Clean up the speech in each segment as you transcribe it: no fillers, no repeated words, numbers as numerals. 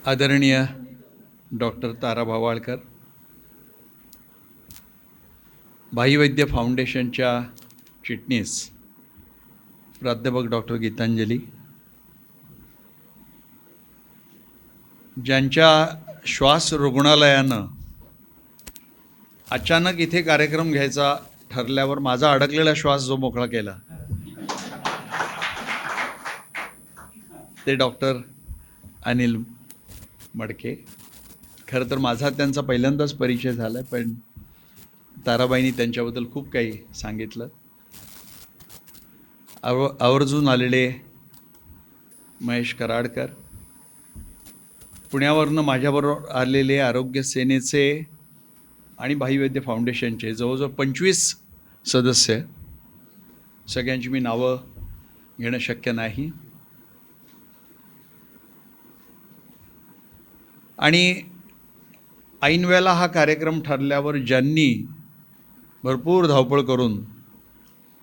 आदरणीय डॉक्टर तारा भवाळकर, भाईवैद्य फाउंडेशनच्या चिटणीस प्राध्यापक डॉक्टर गीतांजली, ज्यांच्या श्वास रुग्णालयानं अचानक इथे कार्यक्रम घ्यायचा ठरल्यावर माझा अडकलेला श्वास जो मोकळा केला ते डॉक्टर अनिल मडके. खरं तर माझा त्यांचा पहिल्यांदाच परिचय झाला, पण ताराबाईंनी त्यांच्याबद्दल खूप काही सांगितलं. आवर्जून आलेले महेश कराडकर, पुण्यावरनं माझ्याबरोबर आलेले आरोग्य सेनेचे आणि भाईवैद्य फाउंडेशनचे जवळजवळ 25 सदस्य, सगळ्यांची मी नावं घेणं शक्य नाही. आणि ऐनवेळेला हा कार्यक्रम ठरल्यावर ज्यांनी भरपूर धावपळ करून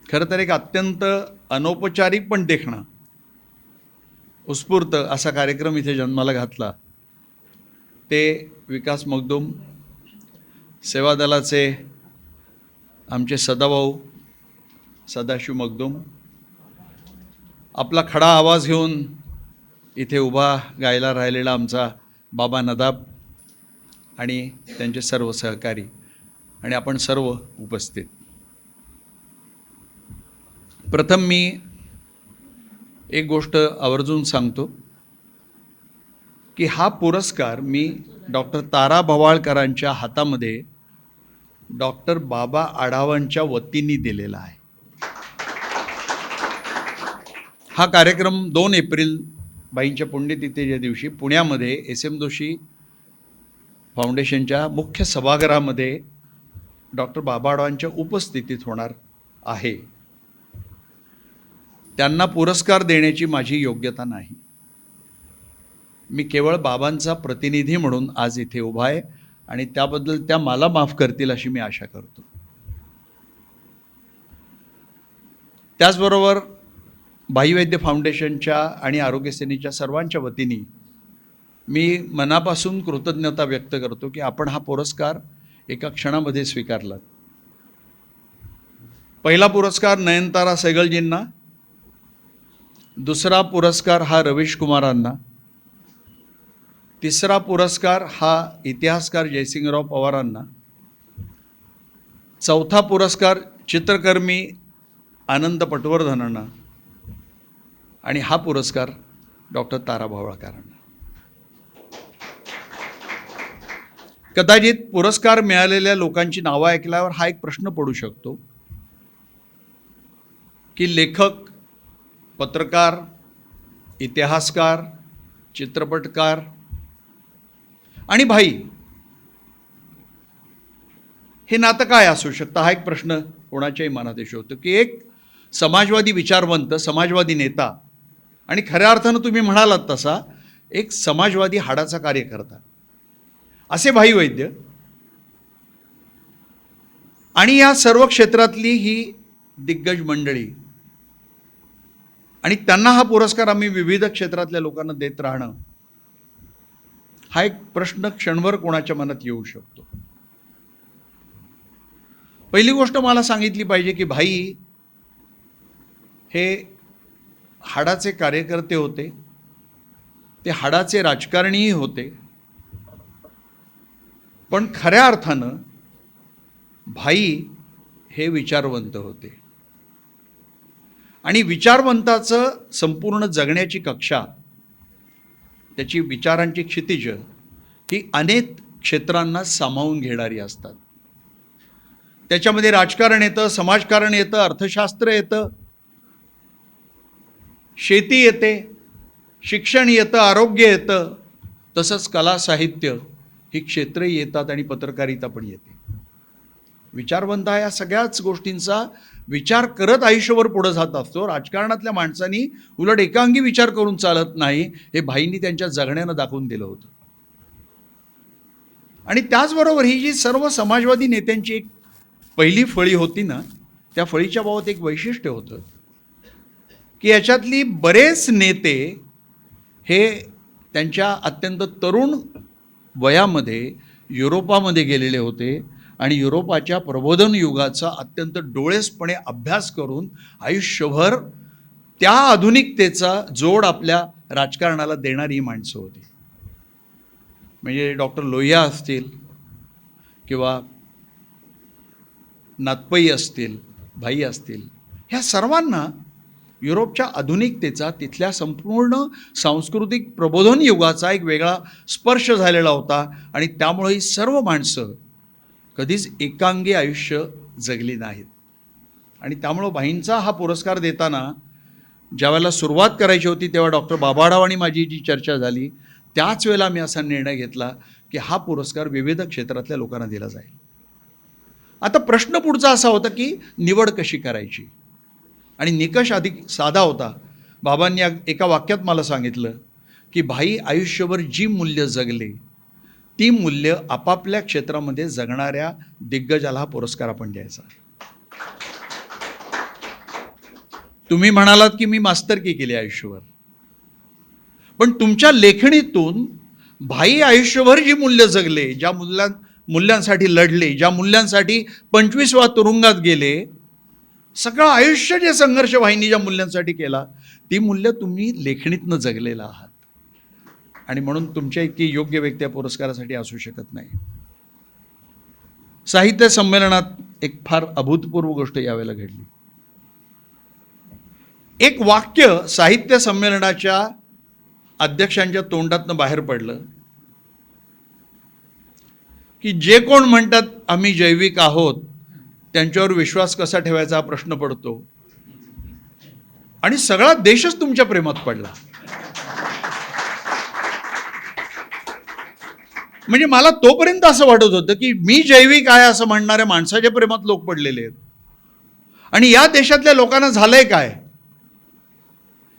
खरं तर एक अत्यंत अनौपचारिक पण देखणा उत्स्फूर्त असा कार्यक्रम इथे जन्माला घातला, ते विकास मगदूम, सेवा दलाचे आमचे सदाभाऊ सदाशिव मगदूम, आपला खडा आवाज घेऊन इथे उभा गायला राहिलेला आमचा बाबा नदाब आणि त्यांचे सर्व सहकारी आणि आपण सर्व उपस्थित. प्रथम मी एक गोष्ट आवर्जून सांगतो की हा पुरस्कार मी डॉक्टर तारा भवाळकरांच्या हातामध्ये डॉक्टर बाबा आढावांच्या वतीने दिलेला आहे. हा कार्यक्रम 2 एप्रिल बाईंच्या पुण्यतिथीच्या दिवशी पुण्यामध्ये SM जोशी फाउंडेशनच्या मुख्य सभागृहामध्ये डॉक्टर बाबा आढावांच्या उपस्थितीत होणार आहे. त्यांना पुरस्कार देण्याची माझी योग्यता नाही. मी केवळ बाबांचा प्रतिनिधी म्हणून आज इथे उभा आहे आणि त्याबद्दल त्या मला माफ करतील अशी मी आशा करतो. त्याचबरोबर भाईवैद्य फाउंडेशनच्या आणि आरोग्य सेनेच्या सर्वांच्या वतीने मी मनापासून कृतज्ञता व्यक्त करतो की आपण हा पुरस्कार एका क्षणामध्ये स्वीकारला. पहिला पुरस्कार नयनतारा सहगलजींना, दुसरा पुरस्कार हा रवीश कुमारांना, तिसरा पुरस्कार हा इतिहासकार जयसिंगराव पवारांना, चौथा पुरस्कार चित्रकर्मी आनंद पटवर्धनांना आणि हा पुरस्कार डॉक्टर तारा भवाळकरांना. कदाचित पुरस्कार मिळालेल्या लोकांची नावं ऐकल्यावर हा एक प्रश्न पडू शकतो की लेखक, पत्रकार, इतिहासकार, चित्रपटकार आणि भाई हे नातं काय असू शकतं, हा एक प्रश्न कोणाच्याही मनात येऊ शकतो की एक समाजवादी विचारवंत, समाजवादी नेता आणि खऱ्या अर्थानं तुम्ही म्हणालात तसा एक समाजवादी हाडाचा कार्यकर्ता असे भाई वैद्य आणि या सर्व क्षेत्रातली ही दिग्गज मंडळी आणि त्यांना हा पुरस्कार आम्ही विविध क्षेत्रातल्या लोकांना देत राहणं, हा एक प्रश्न क्षणभर कोणाच्या मनात येऊ शकतो. पहिली गोष्ट मला सांगितली पाहिजे की भाई हे हाडाचे कार्यकर्ते होते, ते हाडाचे राजकारणीही होते, पण खऱ्या अर्थानं भाई हे विचारवंत होते. आणि विचारवंताचं संपूर्ण जगण्याची कक्षा, त्याची विचारांची क्षितिज ही अनेक क्षेत्रांना सामावून घेणारी असतात. त्याच्यामध्ये राजकारण येतं, समाजकारण येतं, अर्थशास्त्र येतं, शेती येते, शिक्षण येतं, आरोग्य येतं, तसंच कला साहित्य ही क्षेत्रही येतात आणि पत्रकारिता पण येते. विचारवंत या सगळ्याच गोष्टींचा विचार करत आयुष्यभर पुढे जात असतो. राजकारणातल्या माणसांनी उलट एकांगी विचार करून चालत नाही, हे भाईंनी त्यांच्या जगण्यानं दाखवून दिलं होतं. आणि त्याचबरोबर ही जी सर्व समाजवादी नेत्यांची एक पहिली फळी होती ना, त्या फळीच्या बाबत एक वैशिष्ट्य होतं की याच्यातली बरेच नेते हे त्यांच्या अत्यंत तरुण वयामध्ये युरोपामध्ये गेलेले होते आणि युरोपाच्या प्रबोधन युगाचा अत्यंत डोळेसपणे अभ्यास करून आयुष्यभर त्या आधुनिकतेचा जोड आपल्या राजकारणाला देणारी माणसं होती. म्हणजे डॉक्टर लोहिया असतील किंवा नातपई असतील, भाई असतील, ह्या सर्वांना युरोपच्या आधुनिकतेचा, तिथल्या संपूर्ण सांस्कृतिक प्रबोधन युगाचा एक वेगळा स्पर्श झालेला होता आणि त्यामुळे ही सर्व माणसं कधीच एकांगी आयुष्य जगली नाहीत. आणि त्यामुळं भाईंचा हा पुरस्कार देताना ज्या वेळेला सुरुवात करायची होती तेव्हा डॉक्टर बाबाराव आणि माझी जी चर्चा झाली त्याच वेळेला मी असा निर्णय घेतला की हा पुरस्कार विविध क्षेत्रातल्या लोकांना दिला जाईल. आता प्रश्न पुढचा असा होता की निवड कशी करायची, आणि निकष अधिक साधा होता. बाबांनी एका वाक्यात मला सांगितलं की भाई आयुष्यभर जी मूल्य जगले ती मूल्य आपापल्या क्षेत्रामध्ये जगणाऱ्या दिग्गजाला हा पुरस्कार आपण द्यायचा. तुम्ही म्हणालात की मी मास्तरकी केली आयुष्यभर, पण तुमच्या लेखणीतून भाई आयुष्यभर जी मूल्य जगले, ज्या मूल्यांसाठी लढले, ज्या मूल्यांसाठी 25वा तुरुंगात गेले, सगळं आयुष्य जे संघर्ष भाईंनी ज्या मूल्यांसाठी केला ती मूल्य तुम्ही लेखणीतनं जगलेला आहात. आणि म्हणून तुमच्या इतकी योग्य व्यक्ती या पुरस्कारासाठी असू शकत नाही. साहित्य संमेलनात एक फार अभूतपूर्व गोष्ट यावेळेला घडली. एक वाक्य साहित्य संमेलनाच्या अध्यक्षांच्या तोंडातनं बाहेर पडलं की जे कोण म्हणतात आम्ही जैविक आहोत त्यांच्यावर विश्वास कसा ठेवायचा हा प्रश्न पडतो, आणि सगळा देशच तुमच्या प्रेमात पडला. म्हणजे मला तोपर्यंत असं वाटत होतं की मी जैविक आहे असं म्हणणाऱ्या माणसाच्या प्रेमात लोक पडलेले आहेत, आणि या देशातल्या लोकांना झालंय काय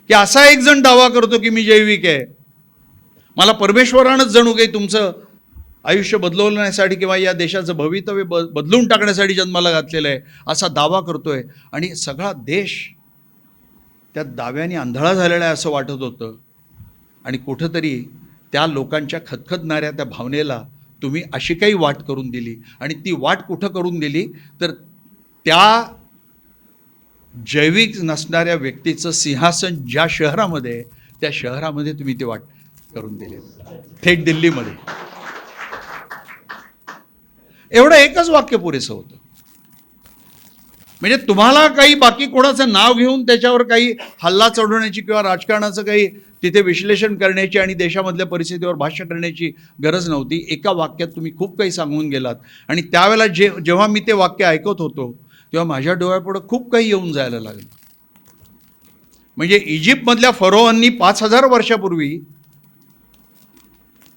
की असा एक जण दावा करतो की मी जैविक आहे, मला परमेश्वरानंच जणू काही तुमचं आयुष्य बदलवण्यासाठी किंवा या देशाचं भवितव्य बदलून टाकण्यासाठी जन्माला घातलेलं आहे असा दावा करतोय, आणि सगळा देश त्या दाव्याने आंधळा झालेला आहे असं वाटत होतं. आणि कुठंतरी त्या लोकांच्या खदखदणाऱ्या त्या भावनेला तुम्ही अशी काही वाट करून दिली, आणि ती वाट कुठं करून दिली तर त्या जैविक नसणाऱ्या व्यक्तीचं सिंहासन ज्या शहरामध्ये आहे त्या शहरामध्ये तुम्ही ती वाट करून दिली, थेट दिल्लीमध्ये. एवढं एकच वाक्य पुरेसं होतं. म्हणजे तुम्हाला काही बाकी कोणाचं नाव घेऊन त्याच्यावर काही हल्ला चढवण्याची किंवा राजकारणाचं काही तिथे विश्लेषण करण्याची आणि देशामधल्या परिस्थितीवर भाष्य करण्याची गरज नव्हती. एका वाक्यात तुम्ही खूप काही सांगून गेलात. आणि त्यावेळेला जेव्हा मी ते वाक्य ऐकत होतो तेव्हा माझ्या डोळ्यापुढं खूप काही येऊन जायला लागलं. म्हणजे इजिप्तमधल्या फरोहांनी 5000 वर्षापूर्वी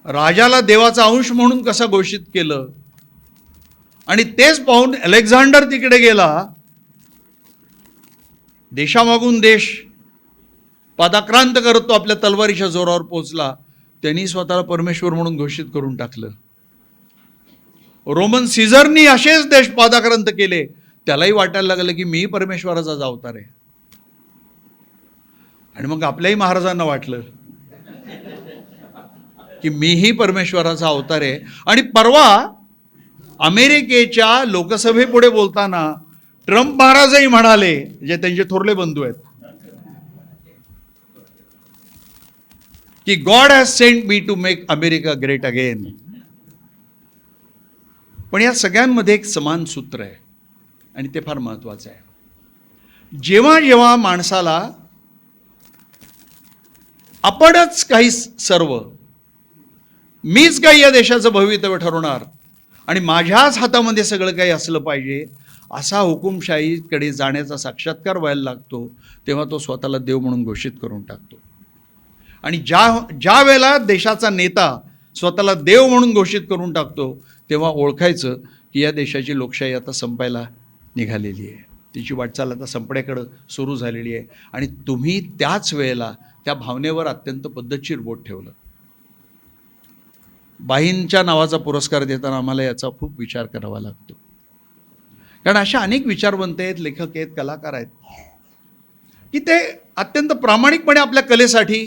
राजाला देवाचा अंश म्हणून कसं घोषित केलं, आणि तेच पाहून अलेक्झांडर तिकडे गेला, देशामागून देश पादाक्रांत करतो आपल्या तलवारीच्या जोरावर पोचला, त्यांनी स्वतःला परमेश्वर म्हणून घोषित करून टाकलं. रोमन सीझरनी असेच देश पादाक्रांत केले, त्यालाही वाटायला लागलं की मीही परमेश्वराचाच अवतार आहे. आणि मग आपल्याही महाराजांना वाटलं की मीही परमेश्वराचा अवतार आहे. आणि परवा अमेरिकेच्या लोकसभेपुढे बोलताना ट्रम्प महाराजही म्हणाले, जे त्यांचे थोरले बंधू आहेत, की God has sent me to make America great again. पण या सगळ्यांमध्ये एक समान सूत्र आहे आणि ते फार महत्त्वाचं आहे. जेव्हा जेव्हा माणसाला आपणच काही सर्व, मीच काही या देशाचं भवितव्य ठरवणार आणि माझ्याच हातामध्ये सगळं काही असलं पाहिजे असा हुकुमशाहीकडे जाण्याचा साक्षात्कार व्हायला लागतो, तेव्हा तो स्वतःला देव म्हणून घोषित करून टाकतो. आणि ज्या वेळेला देशाचा नेता स्वतःला देव म्हणून घोषित करून टाकतो तेव्हा ओळखायचं की या देशाची लोकशाही आता संपायला निघालेली आहे, तिची वाटचाल आता संपण्याकडं सुरू झालेली आहे. आणि तुम्ही त्याच वेळेला त्या भावनेवर अत्यंत पद्धतशीर बोट ठेवलं. भाईंच्या नावाचा पुरस्कार देताना आम्हाला याचा खूप विचार करावा लागतो, कारण अशा अनेक विचारवंत आहेत, लेखक आहेत, कलाकार आहेत की ते अत्यंत प्रामाणिकपणे आपल्या कलेसाठी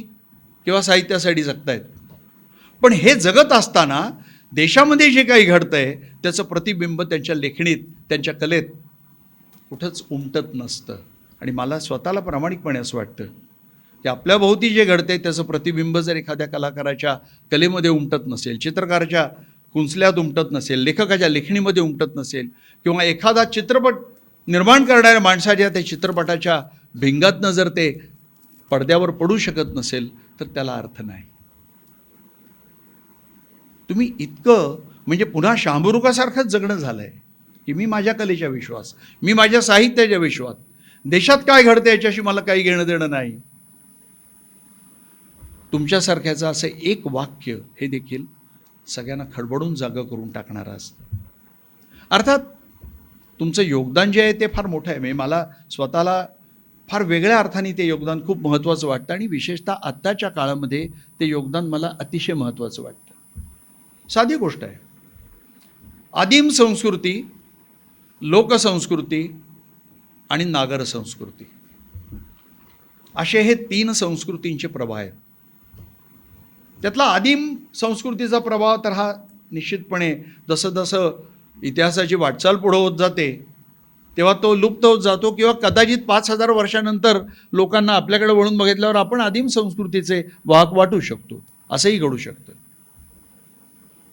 किंवा साहित्यासाठी जगत आहेत. पण हे जगत असताना देशामध्ये जे काही घडतंय त्याचं प्रतिबिंब त्यांच्या लेखणीत, त्यांच्या कलेत कुठंच उमटत नसतं. आणि मला स्वतःला प्रामाणिकपणे असं वाटतं की आपल्या भोवती जे घडतंय त्याचं प्रतिबिंब जर एखाद्या कलाकाराच्या कलेमध्ये उमटत नसेल, चित्रकाराच्या कुंचल्यात उमटत नसेल, लेखकाच्या लेखणीमध्ये उमटत नसेल, किंवा एखादा चित्रपट निर्माण करणाऱ्या माणसाच्या त्या चित्रपटाच्या भिंगातनं जर ते पडद्यावर पडू शकत नसेल तर त्याला अर्थ नाही. तुम्ही इतकं म्हणजे पुन्हा शांभुरुखासारखंच जगणं झालं आहे की मी माझ्या कलेच्या विश्वास, मी माझ्या साहित्याच्या विश्वास, देशात काय घडतं याच्याशी मला काही घेणं देणं नाही. तुमच्यासारख्याचं असं एक वाक्य हे देखील सगळ्यांना खडबडून जागं करून टाकणारं असतं. अर्थात तुमचं योगदान जे आहे ते फार मोठं आहे. म्हणजे मला स्वतःला फार वेगळ्या अर्थाने ते योगदान खूप महत्त्वाचं वाटतं आणि विशेषतः आत्ताच्या काळामध्ये ते योगदान मला अतिशय महत्त्वाचं वाटतं. साधी गोष्ट आहे, आदिम संस्कृती, लोकसंस्कृती आणि नागर संस्कृती असे हे 3 संस्कृतींचे प्रभाव आहेत. त्यातला आदिम संस्कृतीचा प्रभाव तर हा निश्चितपणे जसं जसं इतिहासाची वाटचाल पुढं होत जाते तेव्हा तो लुप्त होत जातो, किंवा कदाचित 5,000 वर्षानंतर लोकांना आपल्याकडे वळून बघितल्यावर आपण आदिम संस्कृतीचे वाहक वाटू शकतो, असंही घडू शकतं.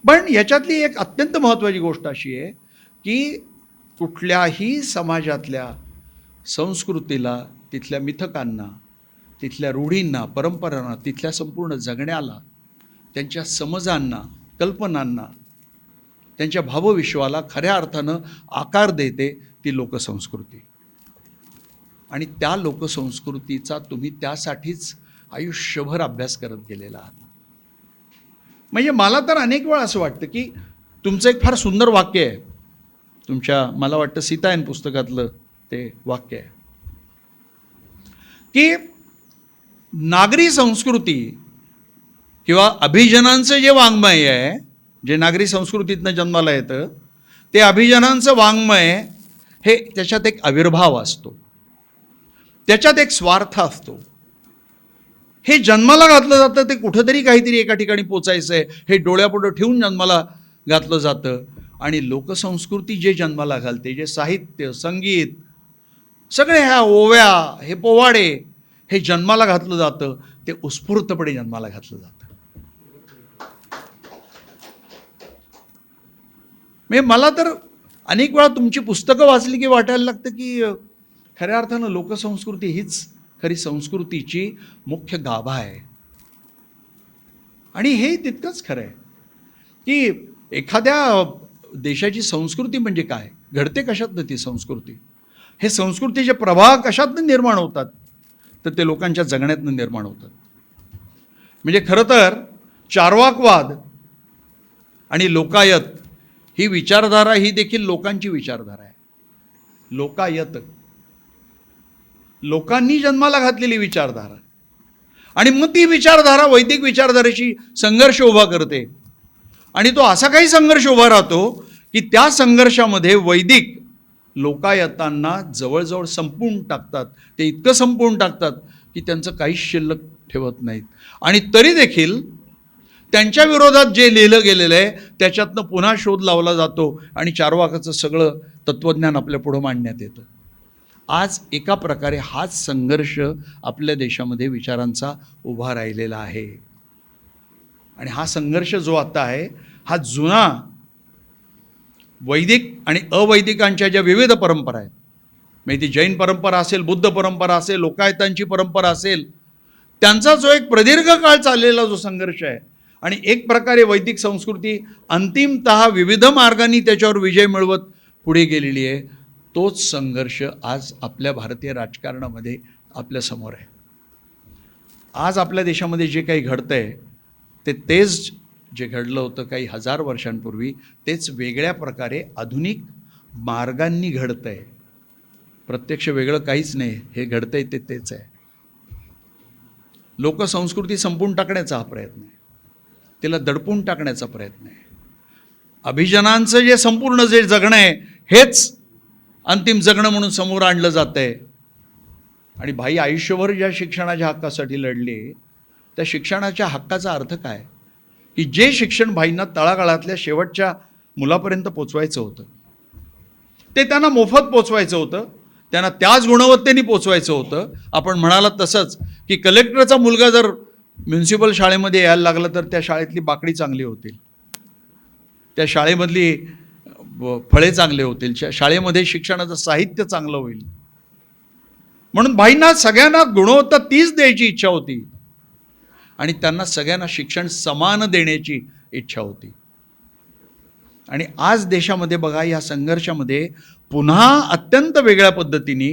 पण याच्यातली एक अत्यंत महत्त्वाची गोष्ट अशी आहे की कुठल्याही समाजातल्या संस्कृतीला, तिथल्या मिथकांना, तिथल्या रूढींना, परंपरांना, तिथल्या संपूर्ण जगण्याला, त्यांच्या समजांना, कल्पनांना, त्यांच्या भावविश्वाला खऱ्या अर्थानं आकार देते ती लोकसंस्कृती. आणि त्या लोकसंस्कृतीचा तुम्ही त्यासाठीच आयुष्यभर अभ्यास करत गेलेला आहात. म्हणजे मला तर अनेक वेळा असं वाटतं की तुमचं एक फार सुंदर वाक्य आहे, तुमच्या मला वाटतं सीतायन पुस्तकातलं ते वाक्य आहे की नागरी संस्कृती किंवा अभिजनांचं जे वाङ्मय आहे, जे नागरी संस्कृतीतनं जन्माला येतं, ते अभिजनांचं वाङ्मय हे त्याच्यात एक आविर्भाव असतो, त्याच्यात एक स्वार्थ असतो. हे जन्माला घातलं जातं ते कुठंतरी काहीतरी एका ठिकाणी पोचायचं आहे हे डोळ्यापुढं ठेवून जन्माला घातलं जातं. आणि लोकसंस्कृती जे जन्माला घालते, जे साहित्य, संगीत, सगळे ह्या ओव्या, हे पोवाडे हे जन्माला घातलं जातं, ते उत्स्फूर्तपणे जन्माला घातलं जातं. म्हणजे मला तर अनेक वेळा तुमची पुस्तकं वाचली की वाटायला लागतं की खऱ्या अर्थानं लोकसंस्कृती हीच खरी संस्कृतीची मुख्य गाभा आहे. आणि हे तितकंच खरं आहे की एखाद्या देशाची संस्कृती म्हणजे काय, घडते कशातनं ती संस्कृती, हे संस्कृतीचे प्रभाव कशातनं निर्माण होतात, तर ते लोकांच्या जगण्यातनं निर्माण होतात. म्हणजे खरं तर चार्वाकवाद आणि लोकायत ही विचारधारा ही देखील लोकांची विचारधारा आहे. लोकायत लोकांनी जन्माला घातलेली विचारधारा, आणि मग ती विचारधारा वैदिक विचारधारेशी संघर्ष उभा करते. आणि तो असा काही संघर्ष उभा राहतो की त्या संघर्षामध्ये वैदिक लोकायतांना जवळजवळ संपवून टाकतात. ते इतकं संपवून टाकतात की त्यांचं काहीच शिल्लक ठेवत नाहीत. आणि तरी देखील त्यांच्या विरोधात जे लिहिलं गेलेलं आहे त्याच्यातनं पुन्हा शोध लावला जातो आणि चार्वाकाचं सगळं तत्त्वज्ञान आपल्या पुढं मांडण्यात येतं. आज एका प्रकारे हाच संघर्ष आपल्या देशामध्ये विचारांचा उभा राहिलेला आहे. आणि हा संघर्ष जो आता आहे हा जुना वैदिक आणि अवैदिकांच्या ज्या विविध परंपरा आहेत, म्हणजे ती जैन परंपरा असेल, बुद्ध परंपरा असेल, लोकायतांची परंपरा असेल, त्यांचा जो एक प्रदीर्घ काळ चाललेला जो संघर्ष आहे, आणि एक प्रकारे वैदिक संस्कृती अंतिमतः विविध मार्गांनी त्याच्यावर विजय मिळवत पुढे गेलेली आहे, तोच संघर्ष आज आपल्या भारतीय राजकारणामध्ये आपल्यासमोर आहे. आज आपल्या देशामध्ये जे काही घडतं आहे तेच जे घडलं होतं काही हजार वर्षांपूर्वी, तेच वेगळ्या प्रकारे आधुनिक मार्गांनी घडतं आहे. प्रत्यक्ष वेगळं काहीच नाही, हे घडतं आहे तेच आहे. लोकसंस्कृती संपवून टाकण्याचा हा प्रयत्न आहे, तिला दडपून टाकण्याचा प्रयत्न आहे. अभिजनांचं जे संपूर्ण जे जगणं आहे हेच अंतिम जगणं म्हणून समोर आणलं जातं आहे. आणि भाई आयुष्यभर ज्या शिक्षणाच्या हक्कासाठी लढले, त्या शिक्षणाच्या हक्काचा अर्थ काय, की जे शिक्षण भाईंना तळागाळातल्या शेवटच्या मुलापर्यंत पोचवायचं होतं ते त्यांना मोफत पोचवायचं होतं, त्यांना त्याच गुणवत्तेने पोचवायचं होतं. आपण म्हणालात तसंच की कलेक्टरचा मुलगा जर म्युन्सिपल शाळेमध्ये यायला लागला तर त्या शाळेतली बाकडी चांगली होतील, त्या शाळेमधली फळे चांगले होतील, शाळेमध्ये शिक्षणाचं साहित्य चांगलं होईल. म्हणून भाईंना सगळ्यांना गुणवत्ता तीच द्यायची इच्छा होती आणि त्यांना सगळ्यांना शिक्षण समान देण्याची इच्छा होती. आणि आज देशामध्ये बघा, या संघर्षामध्ये पुन्हा अत्यंत वेगळ्या पद्धतीने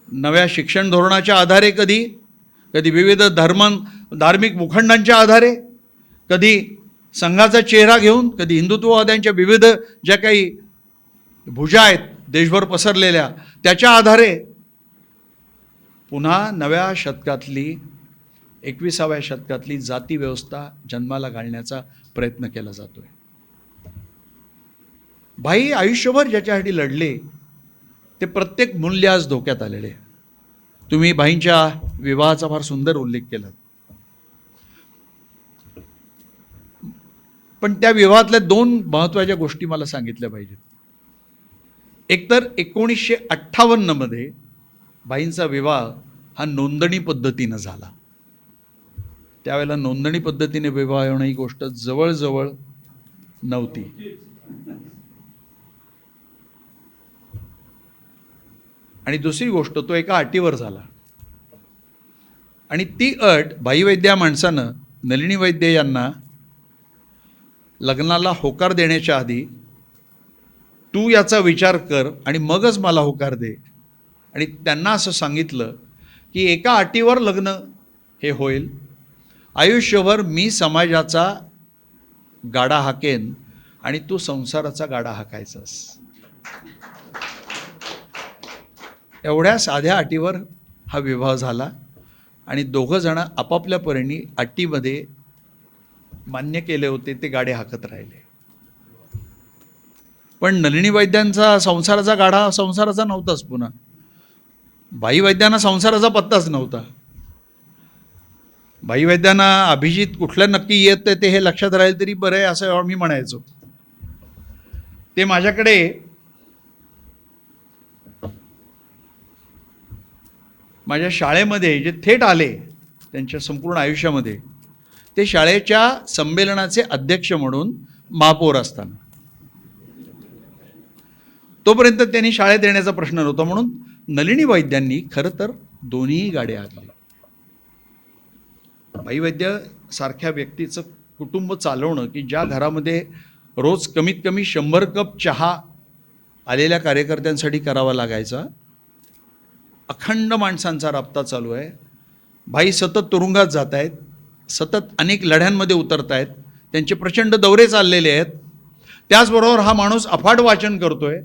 नव्या शिक्षण धोरणाच्या आधारे, कधी विविध धार्मिक मुखंडांच्या आधारे, कधी संघाचा चेहरा घेऊन, कधी हिंदुत्ववाद्यांच्या विविध ज्या काही भुजा आहेत देशभर पसरलेल्या त्याच्या आधारे पुन्हा नव्या शतकातली 21व्या शतकातली जाती व्यवस्था जन्माला घालण्याचा प्रयत्न केला जातोय. भाई आयुष्यभर ज्याच्यासाठी लढले ते प्रत्येक मूल्य आज धोक्यात आलेले. तुम्ही भाईंच्या विवाहाचा फार सुंदर उल्लेख केला, पण त्या विवाहातल्या 2 महत्त्वाच्या गोष्टी मला सांगितल्या पाहिजेत. एकतर 1958 मध्ये भाईंचा विवाह हा नोंदणी पद्धतीनं झाला. त्यावेळेला नोंदणी पद्धतीने विवाह होणं ही गोष्ट जवळजवळ नव्हती. आणि दुसरी गोष्ट, तो एका अटीवर झाला. आणि ती अट, भाई वैद्य माणसानं नलिनी वैद्य यांना लग्नाला होकार देण्याच्या आधी तू याचा विचार कर आणि मगच मला होकार दे. आणि त्यांना असं सांगितलं की एका अटीवर लग्न हे होईल, आयुष्यभर मी समाजाचा गाडा हाकेन आणि तू संसाराचा गाडा हाकायचास. एवढ्या साध्या अटीवर हा विवाह झाला आणि दोघं जण आपापल्या परीने अटीमध्ये मान्य केले होते ते गाडे हाकत राहिले. पण नलिनी वैद्यांचा संसाराचा गाडा संसाराचा नव्हताच. पुन्हा भाई वैद्यांना संसाराचा पत्ताच नव्हता. भाई वैद्यांना अभिजित कुठल्या नक्की येत ते हे लक्षात राहील तरी बरं आहे असं मी म्हणायचो. ते माझ्याकडे माझ्या शाळेमध्ये जे थेट आले त्यांच्या संपूर्ण आयुष्यामध्ये, ते शाळेच्या संमेलनाचे अध्यक्ष म्हणून महापौर असताना. तोपर्यंत त्यांनी शाळेत येण्याचा प्रश्न नव्हता. म्हणून नलिनी वैद्यांनी खरं तर दोन्ही गाड्या आणले. भाई वैद्य सारख्या व्यक्तीचं कुटुंब चालवणं, की ज्या घरामध्ये रोज कमीत कमी 100 कप चहा आलेल्या कार्यकर्त्यांसाठी करावा लागायचा, अखंड माणसांचा राबता चालू आहे. भाई सतत तुरुंगात जात आहेत, सतत अनेक लढ्यांमध्ये उतरत आहेत, त्यांचे प्रचंड दौरे चाललेले आहेत. त्याचबरोबर हा माणूस अफाट वाचन करतोय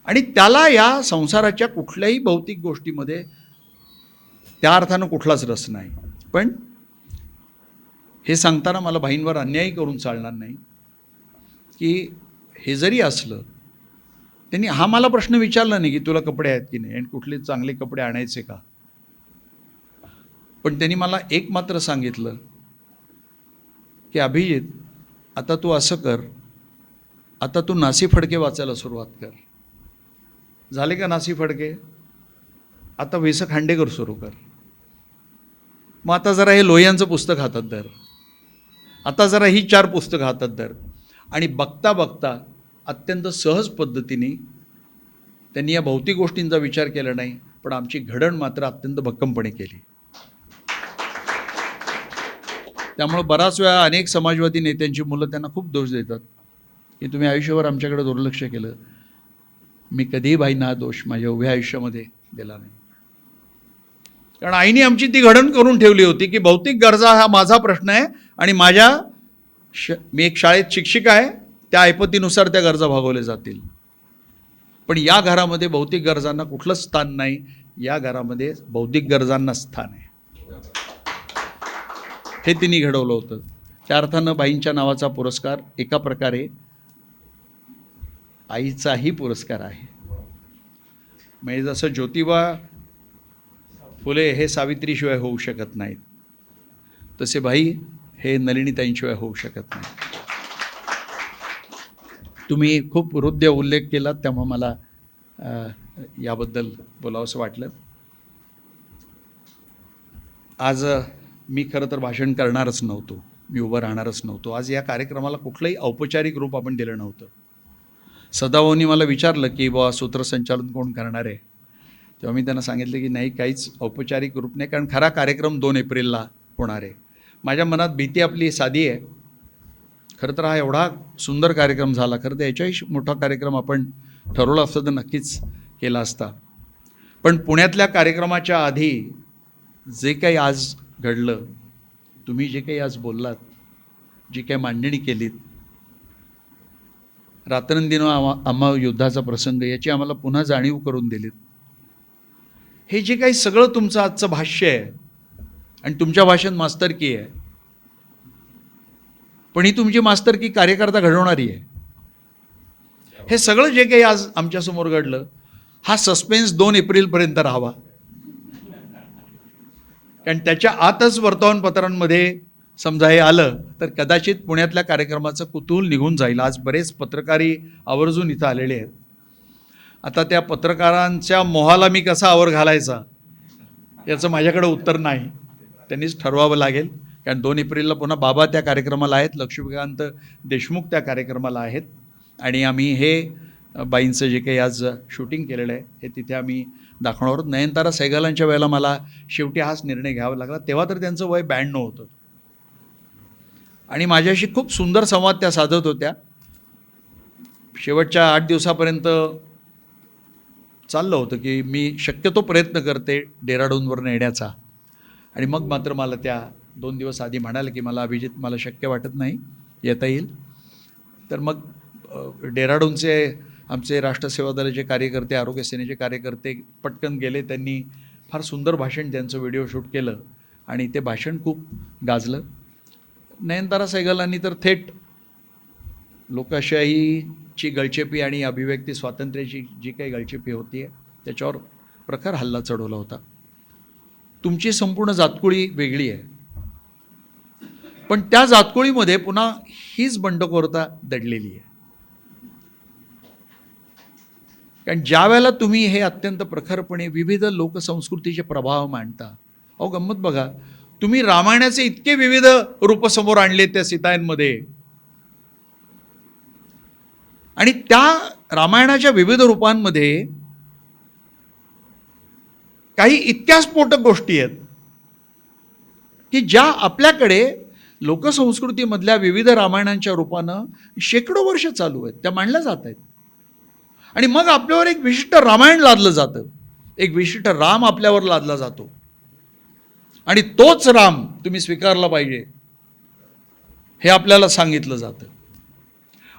आणि त्याला या संसाराच्या कुठल्याही भौतिक गोष्टीमध्ये त्या अर्थानं कुठलाच रस नाही. पण हे सांगताना मला भाईंवर अन्यायही करून चालणार नाही की हे जरी असलं, त्यांनी हा मला प्रश्न विचारला नाही की तुला कपडे आहेत की नाही आणि कुठले चांगले कपडे आणायचे का. पण त्यांनी मला एक मात्र सांगितलं की अभिजित, आता तू असं कर, आता तू नासी फडके वाचायला सुरुवात कर. झाले का नासी फडके? आता वि. स. खांडेकर सुरू कर. मग आता जरा हे लोह्यांचं पुस्तक हातात धर, आता जरा ही 4 पुस्तकं हातात धर. आणि बघता बघता अत्यंत सहज पद्धतीने त्यांनी या भौतिक गोष्टींचा विचार केला नाही, पण आमची घडण मात्र अत्यंत भक्कमपणे केली. त्यामुळे बराच वेळा अनेक समाजवादी नेत्यांची मुलं त्यांना खूप दोष देतात की तुम्ही आयुष्यभर आमच्याकडे दुर्लक्ष केलं. मी कधीही भाईंना हा दोष माझ्या उभ्या आयुष्यामध्ये दिला नाही. कारण आईने आमची ती घडण करून ठेवली होती की भौतिक गरजा हा माझा प्रश्न आहे आणि मी एक शाळेत शिक्षिका आहे, त्या ऐपतीनुसार त्या गरजा भागवल्या जातील. पण या घरामध्ये भौतिक गरजांना कुठलंच स्थान नाही. या घरामध्ये बौद्धिक गरजांना स्थान आहे. हे तिने घडवलं होतं. त्या अर्थानं भाईंच्या नावाचा पुरस्कार एका प्रकारे आईचाही पुरस्कार आहे. म्हणजे जसं ज्योतिबा फुले हे सावित्रीशिवाय होऊ शकत नाहीत, तसे भाई हे नलिनीताईंशिवाय होऊ शकत नाही. तुम्ही खूप हृदय उल्लेख केलात, त्यामुळे मला याबद्दल बोलावंसं वाटलं. आज मी खरं तर भाषण करणारच नव्हतो, मी उभं राहणारच नव्हतो. आज या कार्यक्रमाला कुठलंही औपचारिक रूप आपण दिलं नव्हतं. सदाभाऊंनी मला विचारलं की बुवा सूत्रसंचालन कोण करणार आहे, तेव्हा मी त्यांना सांगितलं की नाही, काहीच औपचारिक रूप नाही, कारण खरा कार्यक्रम 2 एप्रिलला होणार आहे. माझ्या मनात भीती आपली साधी आहे. खरं तर हा एवढा सुंदर कार्यक्रम झाला, खरं तर याच्याही मोठा कार्यक्रम आपण ठरवला असतं तर नक्कीच केला असता. पण पुण्यातल्या कार्यक्रमाच्या आधी जे काही आज घडलं, तुम्ही जे काही आज बोललात, जी काही मांडणी केलीत, रात्रंदिनो आम्हा युद्धाचा प्रसंग, याची आम्हाला पुन्हा जाणीव करून दिलीत. हे जे काही सगळं तुमचं आजचं भाष्य आहे आणि तुमच्या भाषेत मास्तरकी आहे, पण ही तुमची मास्तरकी कार्यकर्ता घडवणारी आहे. हे सगळं जे काही आज आमच्यासमोर घडलं, हा सस्पेन्स 2 एप्रिलपर्यंत राहावा, कारण त्याच्या आतच वर्तमानपत्रांमध्ये समजा हे आलं तर कदाचित पुण्यातल्या कार्यक्रमाचं कुतूहल निघून जाईल. आज बरेच पत्रकारही आवर्जून इथं आलेले आहेत. आता त्या पत्रकारांच्या मोहाला मी कसा आवर घालायचा याचं माझ्याकडे उत्तर नाही, त्यांनीच ठरवावं लागेल. कारण 2 एप्रिलला पुन्हा बाबा त्या कार्यक्रमाला आहेत, लक्ष्मीकांत देशमुख त्या कार्यक्रमाला आहेत, आणि आम्ही हे बाईंचं जे काही आज शूटिंग केलेलं आहे हे तिथे आम्ही दाखवणार आहोत. नयनतारा सहगलांच्या वेळेला मला शेवटी हाच निर्णय घ्यावा लागला. तेव्हा तर त्यांचं वय 92 होतं आणि माझ्याशी खूप सुंदर संवाद त्या साधत होत्या. शेवटच्या 8 दिवसापर्यंत चाललं होतं की मी शक्यतो प्रयत्न करते डेहराडूनवर येण्याचा, आणि मग मात्र मला त्या 2 दिवस आधी म्हणाले की मला अभिजित, मला शक्य वाटत नाही येता येईल. तर मग डेहराडूनचे आमचे राष्ट्रसेवा दलाचे कार्यकर्ते, आरोग्य सेनेचे कार्यकर्ते पटकन गेले. त्यांनी फार सुंदर भाषण, त्यांचं व्हिडिओ शूट केलं आणि ते भाषण खूप गाजलं. नयनतारा सहगलांनी तर थेट लोकशाहीची गळचेपी आणि अभिव्यक्ती स्वातंत्र्याची जी काही गळचेपी होती त्याच्यावर प्रखर हल्ला चढवला होता. तुमची संपूर्ण जातकुळी वेगळी आहे, पण त्या जातकुळीमध्ये पुन्हा हीच बंडखोरता दडलेली आहे. कारण ज्या वेळेला तुम्ही हे अत्यंत प्रखरपणे विविध लोकसंस्कृतीचे प्रभाव मांडता, अहो गंमत बघा, तुम्ही रामायणाचे इतके विविध रूप समोर आणले त्या सीतायनमध्ये, आणि त्या रामायणाच्या विविध रूपांमध्ये काही इतक्या स्फोटक गोष्टी आहेत की ज्या आपल्याकडे लोकसंस्कृतीमधल्या विविध रामायणांच्या रूपानं शेकडो वर्ष चालू आहेत, त्या मांडल्या जात आहेत. आणि मग आपल्यावर एक विशिष्ट रामायण लादलं जातं, एक विशिष्ट राम आपल्यावर लादला जातो, आणि तोच राम तुम्ही स्वीकारला पाहिजे हे आपल्याला सांगितलं जातं,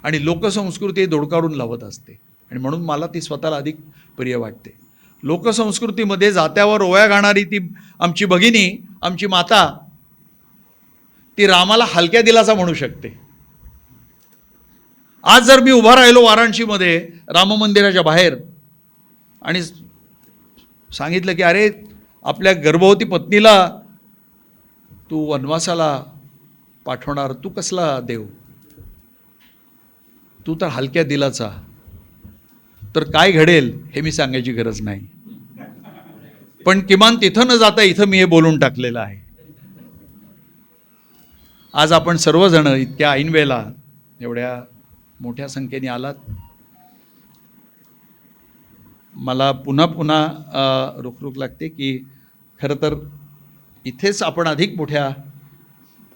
आणि लोकसंस्कृती धोडकारून लावत असते. आणि म्हणून मला ती स्वतःला अधिक प्रिय वाटते. लोकसंस्कृतीमध्ये जात्यावर ओव्या घालणारी ती आमची भगिनी, आमची माता, ती रामाला हलक्या दिलासा म्हणू शकते. आज जर मी उभा राहिलो वाराणसीमध्ये राम मंदिराच्या बाहेर आणि सांगितलं की अरे, आपल्या गर्भवती पत्नीला तू वनवासाला पाठवणार, तू कसला देव, तू तर हलक्या दिलाचा, तर काय घडेल हे मी सांगायची गरज नाही. पण किमान तिथं न जाता इथं मी हे बोलून टाकलेलं आहे. आज आपण सर्वजण इतक्या ऐनवेळेला एवढ्या मोठ्या संख्येने आलात. मला पुन्हा पुन्हा रुखरुख लागते की खरं तर इथेच आपण अधिक मोठ्या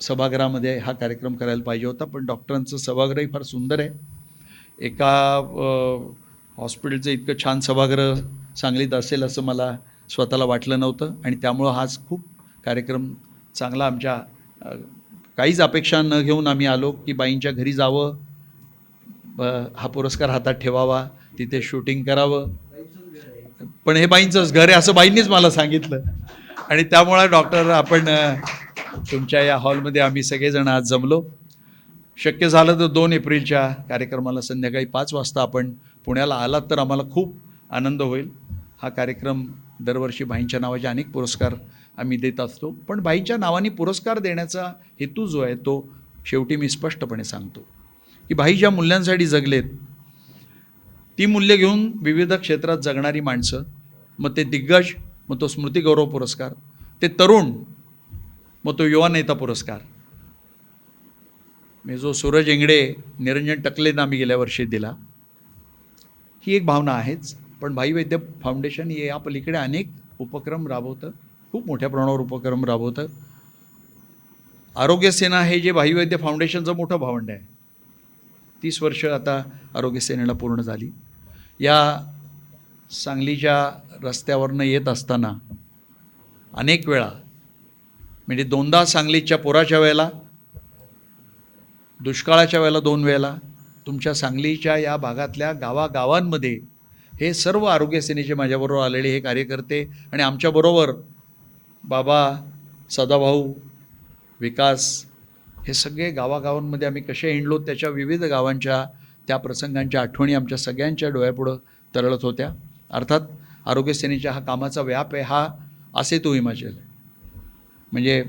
सभागृहामध्ये हा कार्यक्रम करायला पाहिजे होता, पण डॉक्टरांचं सभागृहही फार सुंदर आहे. एका हॉस्पिटलचं इतकं छान सभागृह सांगलीत असेल असं मला स्वतःला वाटलं नव्हतं, आणि त्यामुळं हाच खूप कार्यक्रम चांगला, आमच्या काहीच अपेक्षा न घेऊन आम्ही आलो की बाईंच्या घरी जावं, हा पुरस्कार हातात ठेवावा, तिथे शूटिंग करावं. पण हे बाईंचंच घर आहे असं बाईंनीच मला सांगितलं, आणि त्यामुळे डॉक्टर आपण तुमच्या या हॉलमध्ये आम्ही सगळेजण आज जमलो. शक्य झालं तर 2 एप्रिलच्या कार्यक्रमाला संध्याकाळी 5 वाजता आपण पुण्याला आलात तर आम्हाला खूप आनंद होईल. हा कार्यक्रम दरवर्षी बाईंच्या नावाचे अनेक पुरस्कार आम्ही देत असतो. पण बाईच्या नावाने पुरस्कार देण्याचा हेतू जो आहे तो शेवटी मी स्पष्टपणे सांगतो की बाई ज्या मूल्यांसाठी जगलेत ती मूल्य घेऊन विविध क्षेत्रात जगणारी माणसं, मग ते दिग्गज, मग तो स्मृतिगौरव पुरस्कार, ते तरुण, मग तो युवा नेता पुरस्कार, मी जो सूरज इंगडे, निरंजन टकलेंना आम्ही गेल्या वर्षी दिला, ही एक भावना आहेच. पण भाई वैद्य फाउंडेशन हे या पलीकडे अनेक उपक्रम राबवतं, खूप मोठ्या प्रमाणावर उपक्रम राबवतं. आरोग्य सेना हे जे भाई वैद्य फाउंडेशनचं मोठं भावंड आहे, 30 वर्ष आता आरोग्य सेनेला पूर्ण झाली. या सांगलीच्या रस्त्यावरनं येत असताना अनेक वेळा, म्हणजे 2दा सांगलीच्या पुराच्या वेळेला, दुष्काळाच्या वेळेला 2 वेळेला, तुमच्या सांगलीच्या या भागातल्या गावागावांमध्ये हे सर्व आरोग्य सेनेचे माझ्याबरोबर आलेले हे कार्यकर्ते आणि आमच्याबरोबर बाबा, सदाभाऊ, विकास, हे सगळे गावागावांमध्ये आम्ही कसे हिंडलो, त्याच्या विविध गावांच्या त्या प्रसंगांच्या आठवणी आमच्या सगळ्यांच्या डोळ्यापुढं तरळत होत्या. अर्थात आरोग्य सेनेच्या हा कामाचा व्याप आहे हा असे तो हिमाचल, म्हणजे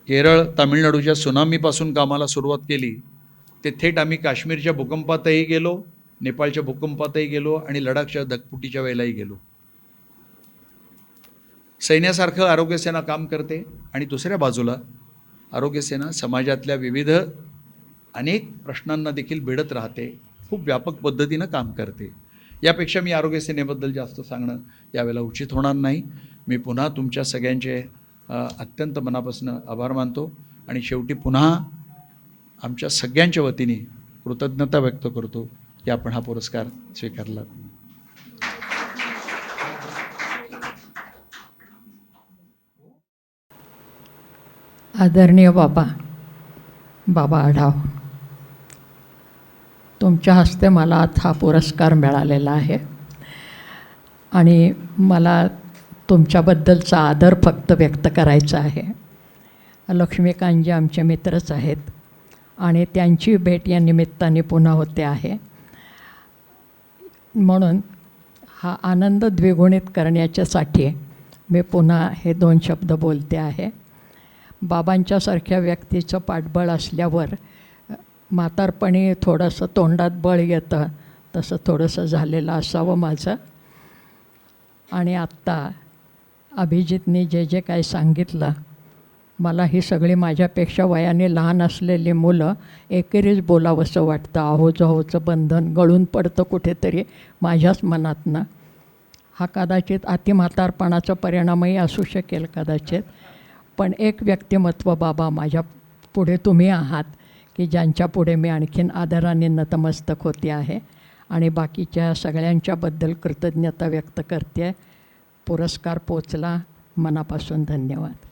केरळ, तामिळनाडूच्या सुनामीपासून कामाला सुरुवात केली, ते थेट आम्ही काश्मीरच्या भूकंपातही गेलो, नेपाळच्या भूकंपातही गेलो आणि लडाखच्या धगफुटीच्या वेळेलाही गेलो. सैन्यासारखं आरोग्य सेना काम करते आणि दुसऱ्या बाजूला आरोग्य सेना समाजातल्या विविध अनेक प्रश्नांना देखील भिडत राहते, खूप व्यापक पद्धतीनं काम करते. यापेक्षा मी आरोग्य सेनेबद्दल जास्त सांगणं यावेळेला उचित होणार नाही. मी पुन्हा तुमच्या सगळ्यांचे अत्यंत मनापासून आभार मानतो आणि शेवटी पुन्हा आमच्या सगळ्यांच्या वतीने कृतज्ञता व्यक्त करतो की आपण हा पुरस्कार स्वीकारला. आदरणीय बाबा आढाव, तुमच्या हस्ते मला आज हा पुरस्कार मिळालेला आहे आणि मला तुमच्याबद्दलचा आदर फक्त व्यक्त करायचा आहे. लक्ष्मीकांतजी आमचे मित्रच आहेत आणि त्यांची भेट या निमित्ताने पुन्हा होते आहे, म्हणून हा आनंद द्विगुणित करण्याच्यासाठी मी पुन्हा हे 2 शब्द बोलते आहे. बाबांच्यासारख्या व्यक्तीचं पाठबळ असल्यावर म्हातारपणी थोडंसं तोंडात बळ येतं, तसं थोडंसं झालेलं असावं माझं. आणि आत्ता अभिजितनी जे काही सांगितलं, मला ही सगळी माझ्यापेक्षा वयाने लहान असलेली मुलं एकेरीच बोलावंसं वाटतं. आहोजाहोचं बंधन गळून पडतं कुठेतरी माझ्याच मनातनं. हा कदाचित अतिम्हातारपणाचा परिणामही असू शकेल कदाचित, पण एक व्यक्तिमत्व बाबा माझ्या पुढे तुम्ही आहात की ज्यांच्या पुढे मी आणखीन आदराने नतमस्तक होते आहे आणि बाकीच्या सगळ्यांच्याबद्दल कृतज्ञता व्यक्त करते. पुरस्कार पोचला, मनापासून धन्यवाद.